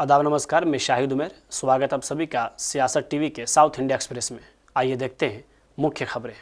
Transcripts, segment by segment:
आदाब नमस्कार, मैं शाहिद उमर। स्वागत आप सभी का सियासत टीवी के साउथ इंडिया एक्सप्रेस में। आइए देखते हैं मुख्य खबरें।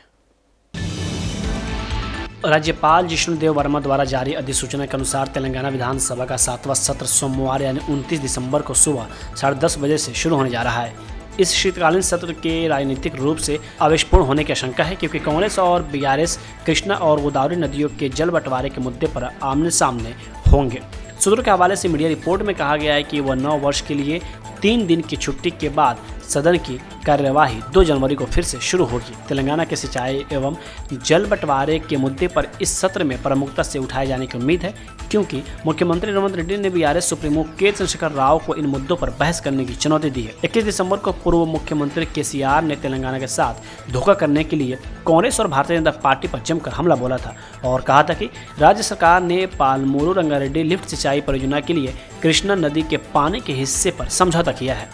राज्यपाल जिष्णुदेव वर्मा द्वारा जारी अधिसूचना के अनुसार तेलंगाना विधानसभा का 7वां सत्र सोमवार यानी 29 दिसंबर को सुबह 10:30 बजे से शुरू होने जा रहा है। इस शीतकालीन सत्र के राजनीतिक रूप से आवेशपूर्ण होने की आशंका है, क्योंकि कांग्रेस और बीआरएस कृष्णा और गोदावरी नदियों के जल बंटवारे के मुद्दे पर आमने सामने होंगे। सूत्रों के हवाले से मीडिया रिपोर्ट में कहा गया है कि वह 9 वर्ष के लिए 3 दिन की छुट्टी के बाद सदन की कार्यवाही 2 जनवरी को फिर से शुरू होगी। तेलंगाना के सिंचाई एवं जल बंटवारे के मुद्दे पर इस सत्र में प्रमुखता से उठाए जाने की उम्मीद है, क्योंकि मुख्यमंत्री रेवंत रेड्डी ने बीआरएस सुप्रीमो के चंद्रशेखर राव को इन मुद्दों पर बहस करने की चुनौती दी है। 21 दिसंबर को पूर्व मुख्यमंत्री केसीआर ने तेलंगाना के साथ धोखा करने के लिए कांग्रेस और भारतीय जनता पार्टी पर जमकर हमला बोला था और कहा था कि राज्य सरकार ने पालमूरू रंगारेड्डी लिफ्ट सिंचाई परियोजना के लिए कृष्णा नदी के पानी के हिस्से पर समझौता किया है।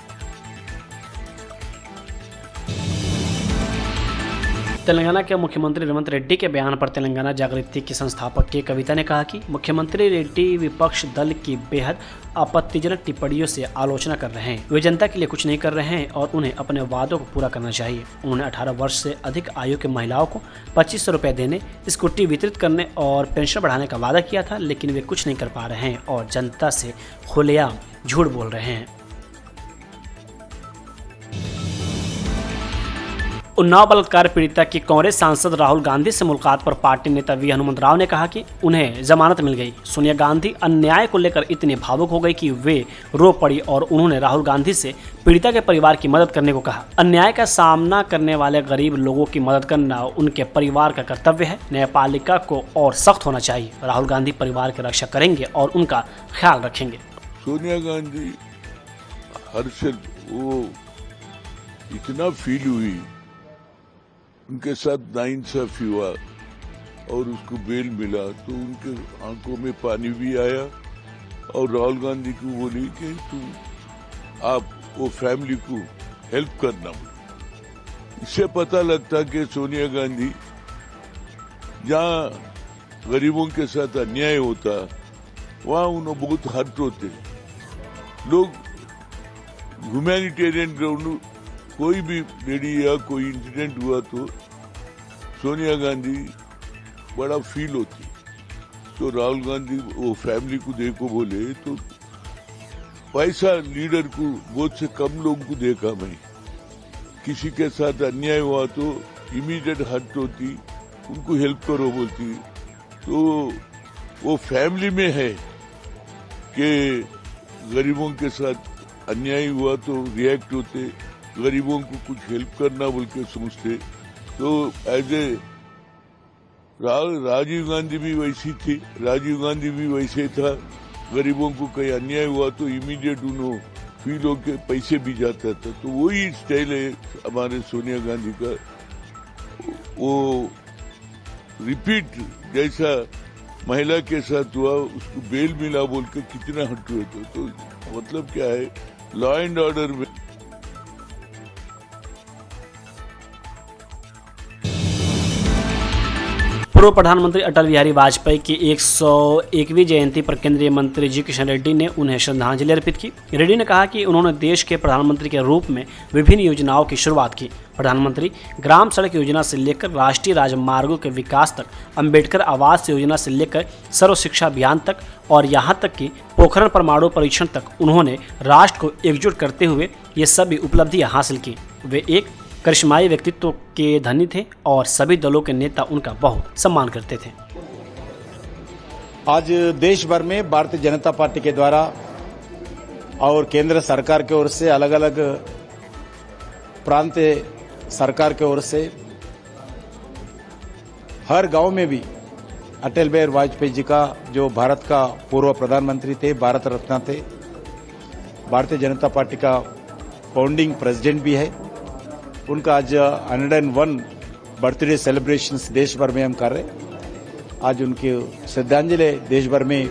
तेलंगाना के मुख्यमंत्री रेवंत रेड्डी के बयान पर तेलंगाना जागृति की संस्थापक के कविता ने कहा कि मुख्यमंत्री रेड्डी विपक्ष दल की बेहद आपत्तिजनक टिप्पणियों से आलोचना कर रहे हैं। वे जनता के लिए कुछ नहीं कर रहे हैं और उन्हें अपने वादों को पूरा करना चाहिए। उन्होंने 18 वर्ष से अधिक आयु की महिलाओं को 2500 रुपये देने, स्कूटी वितरित करने और पेंशन बढ़ाने का वादा किया था, लेकिन वे कुछ नहीं कर पा रहे हैं और जनता से खुलेआम झूठ बोल रहे हैं। उन्नाव बलात्कार पीड़िता की कांग्रेस सांसद राहुल गांधी से मुलाकात पर पार्टी नेता वी हनुमंतराव ने कहा कि उन्हें जमानत मिल गई। सोनिया गांधी अन्याय को लेकर इतनी भावुक हो गई कि वे रो पड़ी और उन्होंने राहुल गांधी से पीड़िता के परिवार की मदद करने को कहा। अन्याय का सामना करने वाले गरीब लोगों की मदद करना उनके परिवार का कर्तव्य है। न्यायपालिका को और सख्त होना चाहिए। राहुल गांधी परिवार की रक्षा करेंगे और उनका ख्याल रखेंगे। सोनिया गांधी हर्षद वो इतना फील हुई, उनके साथ नाइंसाफी हुआ और उसको बेल मिला तो उनके आंखों में पानी भी आया और राहुल गांधी को बोली कि तुम आप वो फैमिली को हेल्प करना। इससे पता लगता कि सोनिया गांधी जहाँ गरीबों के साथ अन्याय होता वहाँ उन्हें बहुत हर्ट होते। लोग ह्यूमैनिटेरियन ग्राउंड कोई भी लेडी या कोई इंसिडेंट हुआ तो सोनिया गांधी बड़ा फील होती। तो राहुल गांधी वो फैमिली को देखो बोले तो पैसा लीडर को बहुत से कम लोगों को देखा मैं। किसी के साथ अन्याय हुआ तो इमीडिएट हर्ट होती, उनको हेल्प करो बोलती। तो वो फैमिली में है कि गरीबों के साथ अन्याय हुआ तो रिएक्ट होते, गरीबों को कुछ हेल्प करना बोल के सोचते। तो एज ए राजीव गांधी भी वैसी थी, राजीव गांधी भी वैसे था। गरीबों को कहीं अन्याय हुआ तो इमीडिएट उन्होंने फील होके पैसे भी जाता था। तो वही स्टाइल है हमारे सोनिया गांधी का। वो रिपीट जैसा महिला के साथ हुआ, उसको बेल मिला बोल के कितना हट हुए थे। तो मतलब क्या है, लॉ एंड ऑर्डर में पूर्व प्रधानमंत्री अटल बिहारी वाजपेयी की 101वीं जयंती पर केंद्रीय मंत्री जी किशन रेड्डी ने उन्हें श्रद्धांजलि अर्पित की। रेड्डी ने कहा कि उन्होंने देश के प्रधानमंत्री के रूप में विभिन्न योजनाओं की शुरुआत की। प्रधानमंत्री ग्राम सड़क योजना से लेकर राष्ट्रीय राजमार्गों के विकास तक, अंबेडकर आवास योजना से लेकर सर्व शिक्षा अभियान तक और यहां तक कि पोखरण परमाणु परीक्षण तक उन्होंने राष्ट्र को एकजुट करते हुए ये सभी उपलब्धियां हासिल की। वे एक करिश्माई व्यक्तित्व के धनी थे और सभी दलों के नेता उनका बहुत सम्मान करते थे। आज देश भर में भारतीय जनता पार्टी के द्वारा और केंद्र सरकार की ओर से, अलग अलग प्रांतीय सरकार की ओर से हर गांव में भी अटल बिहारी वाजपेयी जी का, जो भारत का पूर्व प्रधानमंत्री थे, भारत रत्न थे, भारतीय जनता पार्टी का फाउंडिंग प्रेसिडेंट भी है, उनका आज 101 बर्थडे सेलिब्रेशंस देश भर में हम कर रहे। आज उनकी श्रद्धांजलि देश भर में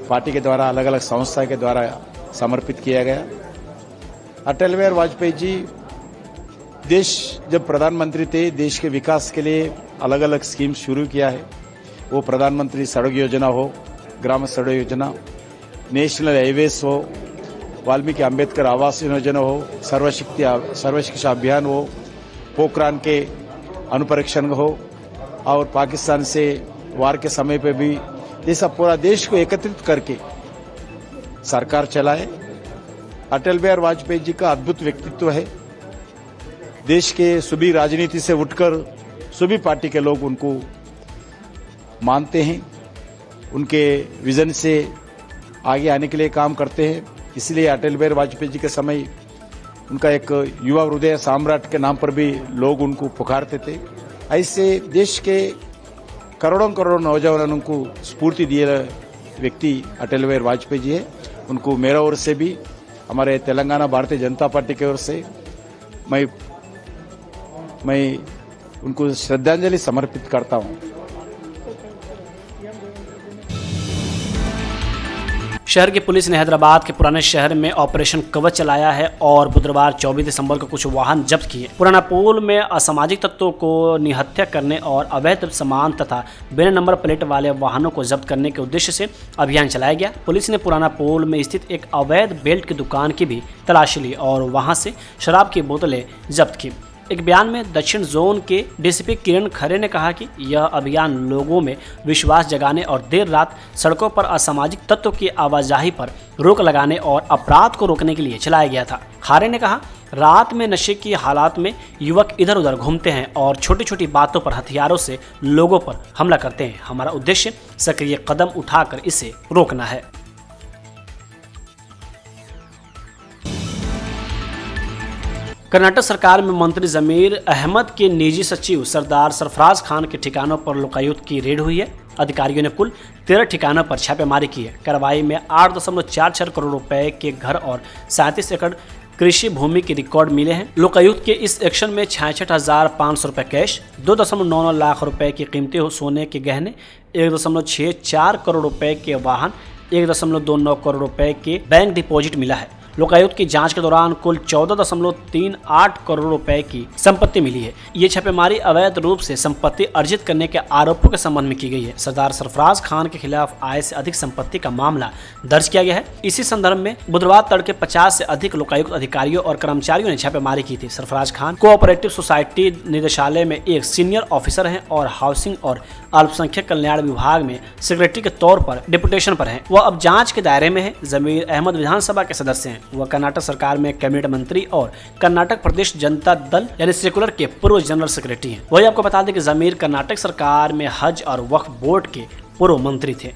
पार्टी के द्वारा, अलग अलग संस्था के द्वारा समर्पित किया गया। अटल बिहारी वाजपेयी जी देश जब प्रधानमंत्री थे, देश के विकास के लिए अलग अलग स्कीम शुरू किया है। वो प्रधानमंत्री सड़क योजना हो, ग्राम सड़क योजना, नेशनल हाईवेज हो, वाल्मीकि अंबेडकर आवास योजना हो, सर्वशिक्षा अभियान हो, पोखरान के अनुपरीक्षण हो और पाकिस्तान से वार के समय पे भी ये सब पूरा देश को एकत्रित करके सरकार चलाए। अटल बिहारी वाजपेयी जी का अद्भुत व्यक्तित्व है। देश के सभी राजनीति से उठकर सभी पार्टी के लोग उनको मानते हैं, उनके विजन से आगे आने के लिए काम करते हैं। इसलिए अटल बिहारी वाजपेयी जी के समय उनका एक युवा हृदय सम्राट के नाम पर भी लोग उनको पुकारते थे। ऐसे देश के करोड़ों करोड़ों नौजवानों को स्फूर्ति दिए व्यक्ति अटल बिहारी वाजपेयी जी है। उनको मेरा ओर से भी, हमारे तेलंगाना भारतीय जनता पार्टी की ओर से मैं उनको श्रद्धांजलि समर्पित करता हूं। शहर की पुलिस ने हैदराबाद के पुराने शहर में ऑपरेशन कवच चलाया है और बुधवार 24 दिसंबर को कुछ वाहन जब्त किए। पुराना पुल में असामाजिक तत्वों को निहत्या करने और अवैध सामान तथा बिना नंबर प्लेट वाले वाहनों को जब्त करने के उद्देश्य से अभियान चलाया गया। पुलिस ने पुराना पुल में स्थित एक अवैध बेल्ट की दुकान की भी तलाशी ली और वहां से शराब की बोतलें जब्त की। एक बयान में दक्षिण जोन के डीसीपी किरण खरे ने कहा कि यह अभियान लोगों में विश्वास जगाने और देर रात सड़कों पर असामाजिक तत्वों की आवाजाही पर रोक लगाने और अपराध को रोकने के लिए चलाया गया था। खरे ने कहा, रात में नशे की हालात में युवक इधर उधर घूमते हैं और छोटी छोटी बातों पर हथियारों से लोगों पर हमला करते हैं। हमारा उद्देश्य सक्रिय कदम उठाकर इसे रोकना है। कर्नाटक सरकार में मंत्री जमीर अहमद के निजी सचिव सरदार सरफराज खान के ठिकानों पर लोकायुक्त की रेड हुई है। अधिकारियों ने कुल 13 ठिकानों पर छापेमारी की है। कार्रवाई में 8.46 करोड़ रुपए के घर और 37 एकड़ कृषि भूमि के रिकॉर्ड मिले हैं। लोकायुक्त के इस एक्शन में 66,500 रुपए कैश, 2.99 लाख रुपए की कीमती सोने के गहने, 1.64 करोड़ रुपए के वाहन, 1.29 करोड़ रुपए के बैंक डिपॉजिट मिला है। लोकायुक्त की जांच के दौरान कुल 14.38 करोड़ रुपए की संपत्ति मिली है। ये छापेमारी अवैध रूप से संपत्ति अर्जित करने के आरोपों के संबंध में की गई है। सरदार सरफराज खान के खिलाफ आय से अधिक संपत्ति का मामला दर्ज किया गया है। इसी संदर्भ में बुधवार तड़के 50 से अधिक लोकायुक्त अधिकारियों और कर्मचारियों ने छापेमारी की थी। सरफराज खान कोऑपरेटिव सोसाइटी निदेशालय में एक सीनियर ऑफिसर हैं और हाउसिंग और अल्पसंख्यक कल्याण विभाग में सेक्रेटरी के तौर पर डिप्यूटेशन पर हैं। वह अब जांच के दायरे में है। जमीर अहमद विधानसभा के सदस्य हैं। वह कर्नाटक सरकार में कैबिनेट मंत्री और कर्नाटक प्रदेश जनता दल यानी सेकुलर के पूर्व जनरल सेक्रेटरी हैं। वही आपको बता दें कि जमीर कर्नाटक सरकार में हज और वक्फ बोर्ड के पूर्व मंत्री थे।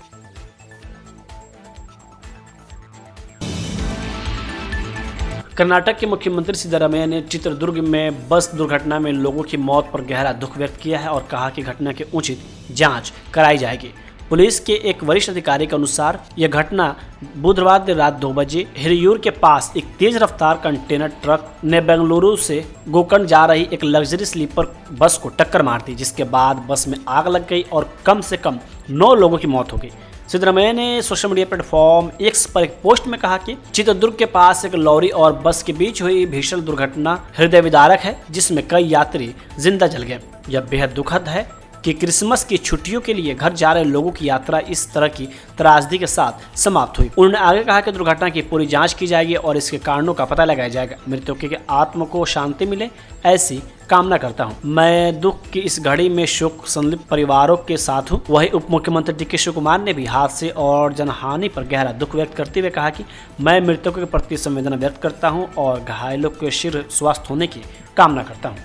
कर्नाटक के मुख्यमंत्री सिद्धरामैया ने चित्रदुर्ग में बस दुर्घटना में लोगों की मौत पर गहरा दुख व्यक्त किया है और कहा कि घटना की उचित जांच कराई जाएगी। पुलिस के एक वरिष्ठ अधिकारी के अनुसार यह घटना बुधवार देर रात 2 बजे हिरियूर के पास एक तेज रफ्तार कंटेनर ट्रक ने बेंगलुरु से गोकर्ण जा रही एक लग्जरी स्लीपर बस को टक्कर मार दी, जिसके बाद बस में आग लग गई और कम से कम 9 लोगों की मौत हो गई। सिद्धरामैया ने सोशल मीडिया प्लेटफॉर्म एक्स पर एक पोस्ट में कहा कि चित्रदुर्ग के पास एक लॉरी और बस के बीच हुई भीषण दुर्घटना हृदय विदारक है, जिसमें कई यात्री जिंदा जल गए। यह बेहद दुखद है कि क्रिसमस की छुट्टियों के लिए घर जा रहे लोगों की यात्रा इस तरह की त्रासदी के साथ समाप्त हुई। उन्होंने आगे कहा कि दुर्घटना की पूरी जांच की जाएगी और इसके कारणों का पता लगाया जाएगा। मृतकों की आत्मा को शांति मिले, ऐसी कामना करता हूं। मैं दुख की इस घड़ी में शोक संलिप्त परिवारों के साथ हूं। वही उप मुख्यमंत्री डी.के. शिव कुमार ने भी हादसे और जनहानि पर गहरा दुख व्यक्त करते हुए कहा कि मैं मृतकों के प्रति संवेदना व्यक्त करता हूं और घायलों के शीघ्र स्वस्थ होने की कामना करता हूं।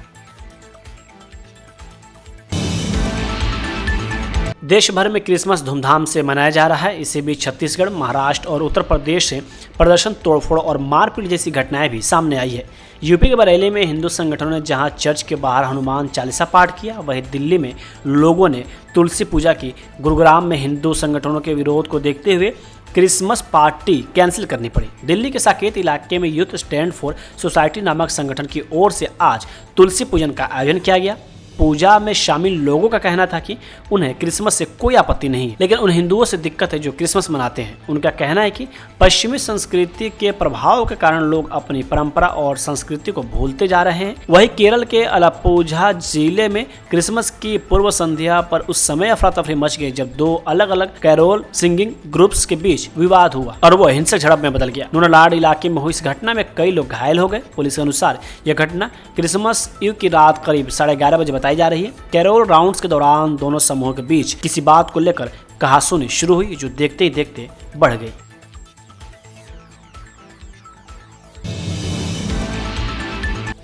देश भर में क्रिसमस धूमधाम से मनाया जा रहा है। इसी बीच छत्तीसगढ़, महाराष्ट्र और उत्तर प्रदेश से प्रदर्शन, तोड़फोड़ और मारपीट जैसी घटनाएं भी सामने आई है। यूपी के बरेली में हिंदू संगठनों ने जहां चर्च के बाहर हनुमान चालीसा पाठ किया, वहीं दिल्ली में लोगों ने तुलसी पूजा की। गुरुग्राम में हिंदू संगठनों के विरोध को देखते हुए क्रिसमस पार्टी कैंसिल करनी पड़ी। दिल्ली के साकेत इलाके में यूथ स्टैंड फॉर सोसाइटी नामक संगठन की ओर से आज तुलसी पूजन का आयोजन किया गया। पूजा में शामिल लोगों का कहना था कि उन्हें क्रिसमस से कोई आपत्ति नहीं, लेकिन उन हिंदुओं से दिक्कत है जो क्रिसमस मनाते हैं। उनका कहना है कि पश्चिमी संस्कृति के प्रभाव के कारण लोग अपनी परंपरा और संस्कृति को भूलते जा रहे हैं। वहीं केरल के अलाप्पुझा जिले में क्रिसमस की पूर्व संध्या पर उस समय अफरा तफरी मच गई जब दो अलग अलग कैरोल सिंगिंग ग्रुप्स के बीच विवाद हुआ और वो हिंसक झड़प में बदल गया। नूनालाड इलाके में हुई इस घटना में कई लोग घायल हो गए। पुलिस के अनुसार यह घटना क्रिसमस ईव की रात करीब 11:30 बजे बताई जा रही है। कैरोल राउंड्स के दौरान दोनों समूहों के बीच किसी बात को लेकर कहासुनी शुरू हुई जो देखते ही देखते बढ़ गई।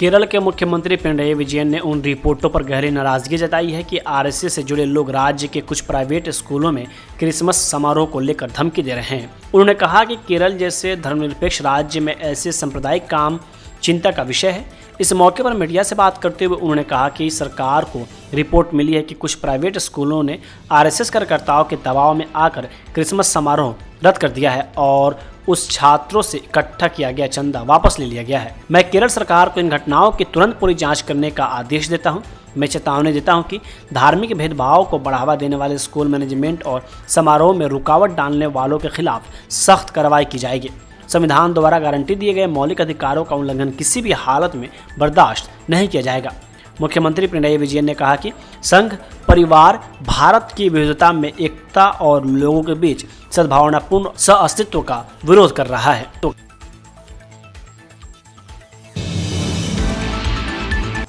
केरल के मुख्यमंत्री पिनराई विजयन ने उन रिपोर्टों पर गहरी नाराजगी जताई है कि आरएसएस से जुड़े लोग राज्य के कुछ प्राइवेट स्कूलों में क्रिसमस समारोह को लेकर धमकी दे रहे हैं। उन्होंने कहा कि केरल जैसे धर्मनिरपेक्ष राज्य में ऐसे सांप्रदायिक काम चिंता का विषय है। इस मौके पर मीडिया से बात करते हुए उन्होंने कहा कि सरकार को रिपोर्ट मिली है कि कुछ प्राइवेट स्कूलों ने आरएसएस कार्यकर्ताओं के दबाव में आकर क्रिसमस समारोह रद्द कर दिया है और उस छात्रों से इकट्ठा किया गया चंदा वापस ले लिया गया है। मैं केरल सरकार को इन घटनाओं की तुरंत पूरी जांच करने का आदेश देता हूं। मैं चेतावनी देता हूं कि धार्मिक भेदभाव को बढ़ावा देने वाले स्कूल मैनेजमेंट और समारोह में रुकावट डालने वालों के खिलाफ सख्त कार्रवाई की जाएगी। संविधान द्वारा गारंटी दिए गए मौलिक अधिकारों का उल्लंघन किसी भी हालत में बर्दाश्त नहीं किया जाएगा। मुख्यमंत्री पिनराई विजयन ने कहा कि संघ परिवार भारत की विविधता में एकता और लोगों के बीच सद्भावनापूर्ण सहअस्तित्व का विरोध कर रहा है।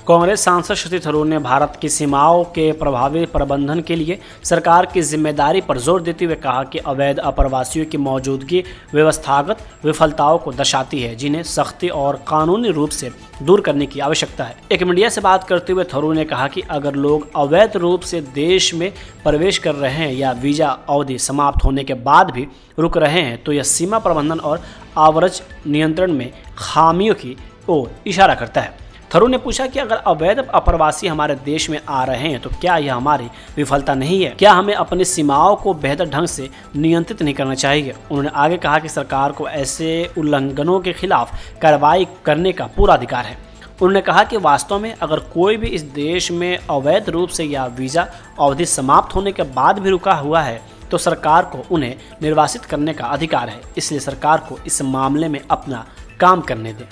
कांग्रेस सांसद शशि थरूर ने भारत की सीमाओं के प्रभावी प्रबंधन के लिए सरकार की जिम्मेदारी पर जोर देते हुए कहा कि अवैध अप्रवासियों की मौजूदगी व्यवस्थागत विफलताओं को दर्शाती है जिन्हें सख्ती और कानूनी रूप से दूर करने की आवश्यकता है। एक मीडिया से बात करते हुए थरूर ने कहा कि अगर लोग अवैध रूप से देश में प्रवेश कर रहे हैं या वीजा अवधि समाप्त होने के बाद भी रुक रहे हैं तो यह सीमा प्रबंधन और आव्रज नियंत्रण में खामियों की ओर इशारा करता है। थरूर ने पूछा कि अगर अवैध अप्रवासी हमारे देश में आ रहे हैं तो क्या यह हमारी विफलता नहीं है? क्या हमें अपनी सीमाओं को बेहतर ढंग से नियंत्रित नहीं करना चाहिए? उन्होंने आगे कहा कि सरकार को ऐसे उल्लंघनों के खिलाफ कार्रवाई करने का पूरा अधिकार है। उन्होंने कहा कि वास्तव में अगर कोई भी इस देश में अवैध रूप से या वीज़ा अवधि समाप्त होने के बाद भी रुका हुआ है तो सरकार को उन्हें निर्वासित करने का अधिकार है। इसलिए सरकार को इस मामले में अपना काम करने दें।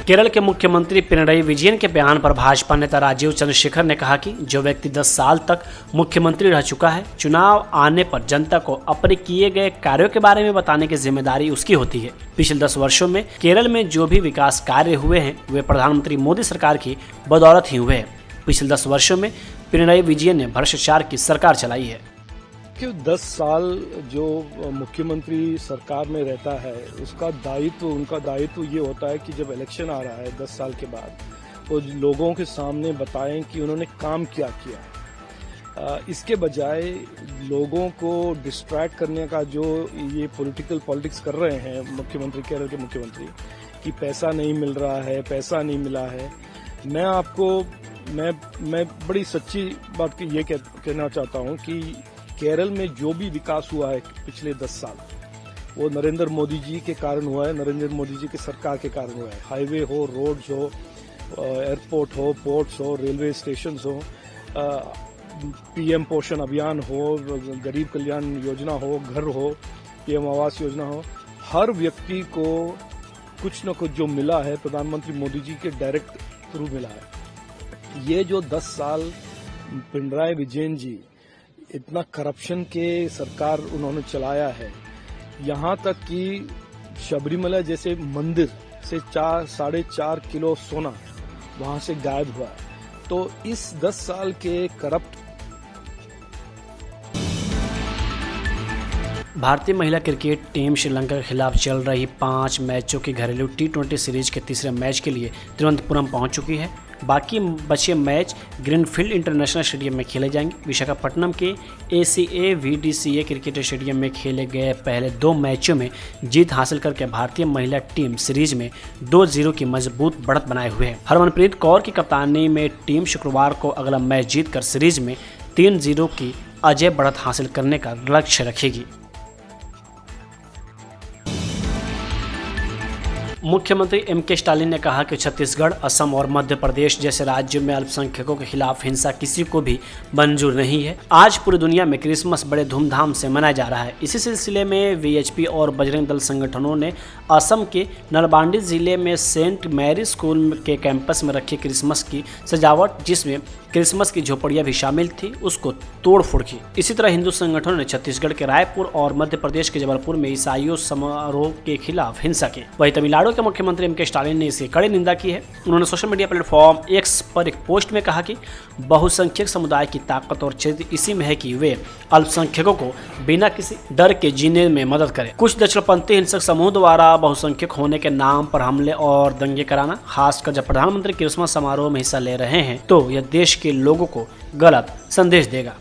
केरल के मुख्यमंत्री पिनराई विजयन के बयान पर भाजपा नेता राजीव चंद्रशेखर ने कहा कि जो व्यक्ति 10 साल तक मुख्यमंत्री रह चुका है, चुनाव आने पर जनता को अपने किए गए कार्यों के बारे में बताने की जिम्मेदारी उसकी होती है। पिछले 10 वर्षों में केरल में जो भी विकास कार्य हुए हैं वे प्रधानमंत्री मोदी सरकार की बदौलत ही हुए हैं। पिछले 10 वर्षों में पिनराई विजयन ने भ्रष्टाचार की सरकार चलाई है। कि 10 साल जो मुख्यमंत्री सरकार में रहता है उनका दायित्व ये होता है कि जब इलेक्शन आ रहा है 10 साल के बाद वो लोगों के सामने बताएं कि उन्होंने काम क्या किया। इसके बजाय लोगों को डिस्ट्रैक्ट करने का जो ये पॉलिटिक्स कर रहे हैं केरल के मुख्यमंत्री कि पैसा नहीं मिल रहा है, पैसा नहीं मिला है। मैं बड़ी सच्ची बात ये कहना चाहता हूँ कि केरल में जो भी विकास हुआ है पिछले 10 साल वो नरेंद्र मोदी जी के कारण हुआ है, नरेंद्र मोदी जी की सरकार के कारण हुआ है। हाईवे हो, रोड्स हो, एयरपोर्ट हो, पोर्ट्स हो, रेलवे स्टेशन हो, पीएम पोषण अभियान हो, गरीब कल्याण योजना हो, घर हो, पीएम आवास योजना हो, हर व्यक्ति को कुछ न कुछ जो मिला है प्रधानमंत्री मोदी जी के डायरेक्ट थ्रू मिला है। ये जो 10 साल पिनराई विजयन जी इतना करप्शन के सरकार उन्होंने चलाया है, यहाँ तक कि शबरीमला जैसे मंदिर से 4.5 किलो सोना वहां से गायब हुआ है। तो इस 10 साल के करप्ट भारतीय महिला क्रिकेट टीम श्रीलंका के खिलाफ चल रही 5 मैचों की घरेलू T20 सीरीज के तीसरे मैच के लिए तिरुवनंतपुरम पहुंच चुकी है। बाकी बचे मैच ग्रीनफील्ड इंटरनेशनल स्टेडियम में खेले जाएंगे। विशाखापट्टनम के ACA VDCA क्रिकेट स्टेडियम में खेले गए पहले 2 मैचों में जीत हासिल करके भारतीय महिला टीम सीरीज में 2-0 की मजबूत बढ़त बनाए हुए है। हरमनप्रीत कौर की कप्तानी में टीम शुक्रवार को अगला मैच जीतकर सीरीज में 3-0 की अजय बढ़त हासिल करने का लक्ष्य रखेगी। मुख्यमंत्री M.K. स्टालिन ने कहा कि छत्तीसगढ़, असम और मध्य प्रदेश जैसे राज्यों में अल्पसंख्यकों के खिलाफ हिंसा किसी को भी मंजूर नहीं है। आज पूरी दुनिया में क्रिसमस बड़े धूमधाम से मनाया जा रहा है। इसी सिलसिले में VHP और बजरंग दल संगठनों ने असम के नलबाड़ी जिले में सेंट मैरी स्कूल के कैंपस में रखी क्रिसमस की सजावट, जिसमें क्रिसमस की झोपड़ियां भी शामिल थी, उसको तोड़फोड़ की। इसी तरह हिंदू संगठनों ने छत्तीसगढ़ के रायपुर और मध्य प्रदेश के जबलपुर में ईसाइयों समारोह के खिलाफ हिंसा की। वहीं तमिलनाडु के मुख्यमंत्री M.K. स्टालिन ने इसकी कड़ी निंदा की है। उन्होंने सोशल मीडिया प्लेटफॉर्म X पर एक पोस्ट में कहा कि बहुसंख्यक समुदाय की ताकत और चरित्र इसी में है कि वे अल्पसंख्यकों को बिना किसी डर के जीने में मदद करें। कुछ दक्षिणपंथी हिंसक समूह द्वारा बहुसंख्यक होने के नाम पर हमले और दंगे कराना, खासकर जब प्रधानमंत्री क्रिसमस समारोह में हिस्सा ले रहे हैं, तो यह देश के लोगों को गलत संदेश देगा।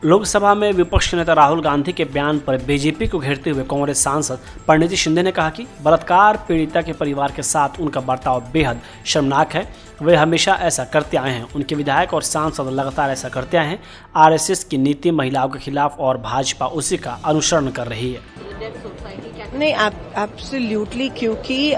लोकसभा में विपक्ष के नेता राहुल गांधी के बयान पर बीजेपी को घेरते हुए कांग्रेस सांसद पंडित शिंदे ने कहा कि बलात्कार पीड़िता के परिवार के साथ उनका बर्ताव बेहद शर्मनाक है। वे हमेशा ऐसा करते आए हैं, उनके विधायक और सांसद लगातार ऐसा करते आए हैं। RSS की नीति महिलाओं के खिलाफ और भाजपा उसी का अनुसरण कर रही है। नहीं, एब्सोल्युटली, क्योंकि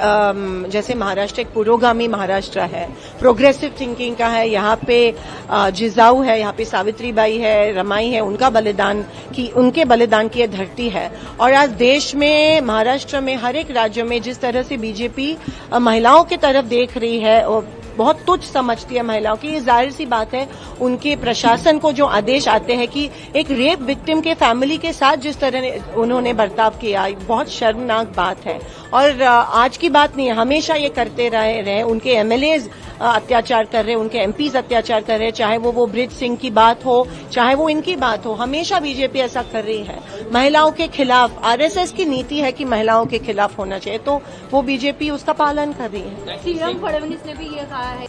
जैसे महाराष्ट्र एक पुरोगामी महाराष्ट्र है, प्रोग्रेसिव थिंकिंग का है। यहाँ पे जिजाऊ है, यहाँ पे सावित्रीबाई है, रमाई है, उनके बलिदान की धरती है। और आज देश में, महाराष्ट्र में, हर एक राज्य में जिस तरह से बीजेपी महिलाओं की तरफ देख रही है और बहुत तुच्छ समझती है महिलाओं की, ये जाहिर सी बात है। उनके प्रशासन को जो आदेश आते हैं कि एक रेप विक्टिम के फैमिली के साथ जिस तरह उन्होंने बर्ताव किया, बहुत शर्मनाक बात है। और आज की बात नहीं है, हमेशा ये करते रहे। उनके MLAs अत्याचार कर रहे, उनके MPs अत्याचार कर रहे, चाहे वो ब्रिज सिंह की बात हो, चाहे वो इनकी बात हो, हमेशा बीजेपी ऐसा कर रही है महिलाओं के खिलाफ। RSS की नीति है कि महिलाओं के खिलाफ होना चाहिए, तो वो बीजेपी उसका पालन कर रही है। सीएम फडणवीस ने भी ये कहा है।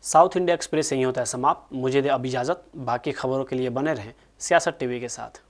साउथ इंडिया एक्सप्रेस यहीं होता है समाप्त। मुझे दे अब इजाजत। बाकी खबरों के लिए बने रहें सियासत TV के साथ।